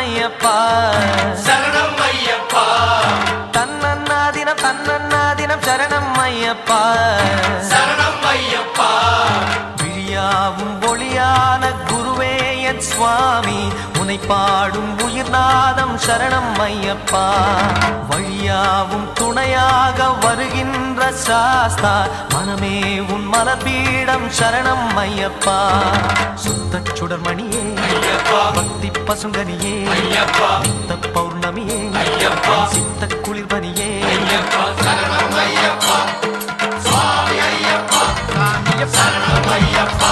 ஐயப்பா சரணம் ஐயப்பா தன்னன்னாதினம் சரணம் ஐயப்பா சரணம் ஐயப்பா விழியாவும் ஒளியான குருவே என் சுவாமி உனை பாடும் உயிர்நாதம் சரணம் ஐயப்பா வழியாவும் துணையாக வருகின்ற சாஸ்தா மனமே உன் மலர்பீடம் சரணம் ஐயப்பா சுத்த சுடர்மணியே பக்தி பசுங்கனியே நித்த பௌர்ணமியே சித்த குளிர்பனியே சரணம் ஐயப்பா சுவாமி ஐயப்பா சரணம் ஐயப்பா